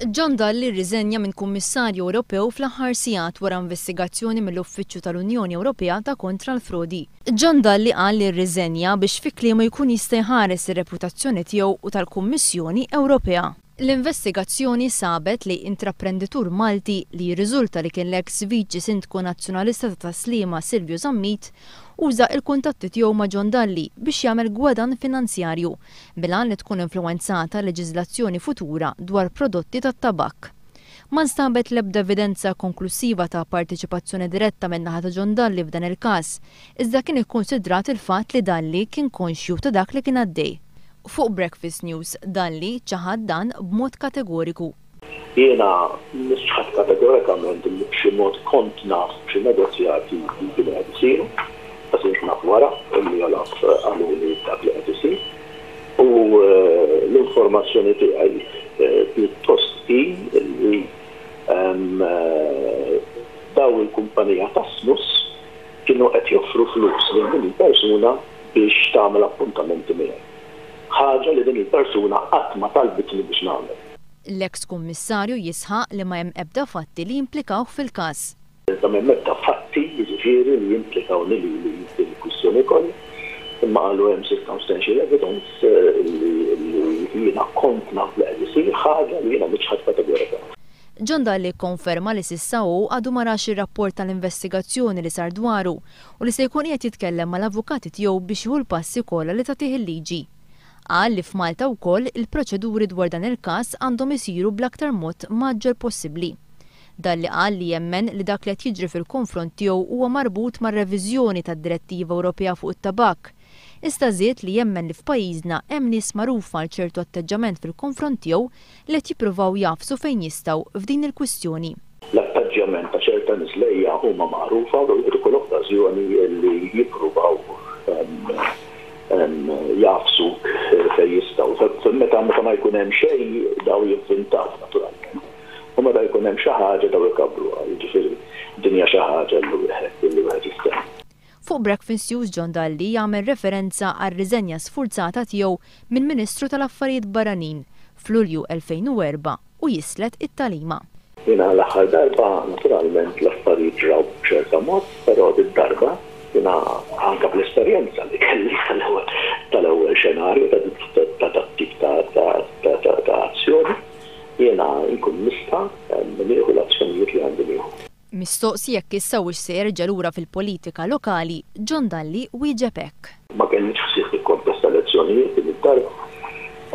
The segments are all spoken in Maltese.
John Dalli rriżenja minn Kummissarju Ewropew fl-aħħar sigħat wara investigazzjoni mill-Uffiċċju tal-Unjoni Ewropea ta' kontra l-frodi. John Dalli qal li rriżenja biex fi kliemu jkun jista' jħares ir-reputazzjoni tiegħu u tal-Kummissjoni Ewropea. L-investigazzjoni sabet li intraprenditur Malti li jirriżulta li kien l-eks viċi sindku nazzjonalista ta' Sliema Silvio Zammit uża il-kuntatti tiegħu ma' John Dalli biex jagħmel gwadan finanzjarju bilan li tkun influwenzata leġiżlazzjoni futura dwar prodotti tat-tabak. Ma nstabet l-ebda evidenza konklusiva ta' partiċipazzjoni diretta minn naħa ta' John Dalli f'dan il-każ, iżda kien ikkunsidrat il-fatt li Dalli kien konxju ta' dak li kien għaddej. Fuq Breakfast News, Dalli ċaħad dan b'mod kategoriku. Jiena nisħat kategorikament li b'xi mod kont naf b'xi negozjati li kienu qed isiru, għas naf wara li għalaf għaluli dak li qed isir. U l-informazzjoni tiegħi pjuttost hi li daw il-kumpanija ta' snus kienu qed joffru flus lil din il-persuna biex tagħmel appuntamenti miegħi. Ħaġa li din il-persuna qatt ma talbitni biex nagħmel. L-eks kummissarju jisħaq li ma hemm ebda fatti li jimplikaw fil-każ. Ma hemm ebda fatti jiġifieri li jimplikawni li l-kwistjoni kollha, imma qalu hemm circumstantial evidence li jiena kont naf li qed isir ħaġa li jiena mhix ħadd kategorika. John Dalli konferma li s'issa hu għadu ma rax ir-rapport tal-investigazzjoni li sar dwaru u li se jkun qed jitkellem mal-avukati tiegħu biex jieħu l-passi kollha li tagħtih il-liġi. Qal li f'Malta wkoll il-proċeduri dwar dan il-każ għandhom isiru bl-aktar mod maġġor possibbli. Dalli qal li jemmen li dak li qed jiġri fil-konfront tiegħu huwa marbut mar-reviżjoni tad-Direttiva Ewropea fuq it-tabak. Iżda żied li jemmen li f'pajjiżna hemm nies magħrufa għal ċertu atteġġament fil-konfront tiegħu li qed jippruvaw jafsu fejn jistgħu f'din il-kwistjoni. L-atteġġament ta' ċerta nies lejja huma magħrufa u jidħlu l-okkażjoni li jippruvaw jafsu fejn jistgħu. Meta ma jkun hemm xejn daw jivvintaw naturalment. U meta jkun hemm xi ħaġa daw ikabruha, jiġifieri din hija xi ħaġa li wieħed jistenna. Fuq Breakfast News John Dalli jagħmel referenza għar-riżenja sfurzata tiegħu minn Ministru tal-Affarijiet Barranin f'Lulju 2004 u jislet it-talima. Jiena l-aħħar darba naturalment l-affarijiet ġraw b'ċerta mod, però id-darba jiena anke bl-esperjenza li kelli tal-ewwel xenarju ta' tip ta' azzjoni, jiena nkun nista' nieħu l-azzjonijiet li għandi nieħu. Mistoqsi jekk issa wiex se jerġa' lura fil-politika lokali, John Dalli wieġeb hekk. Ma kellix ħsieb ikkontesta elezzjonijiet din id-darba u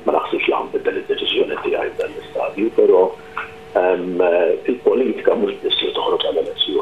ma naħsibx li ħanbidel id-deċiżjoni tiegħi f'dan l-istadju, però il-politika mhux biss li toħroġ għall-elezzjoni.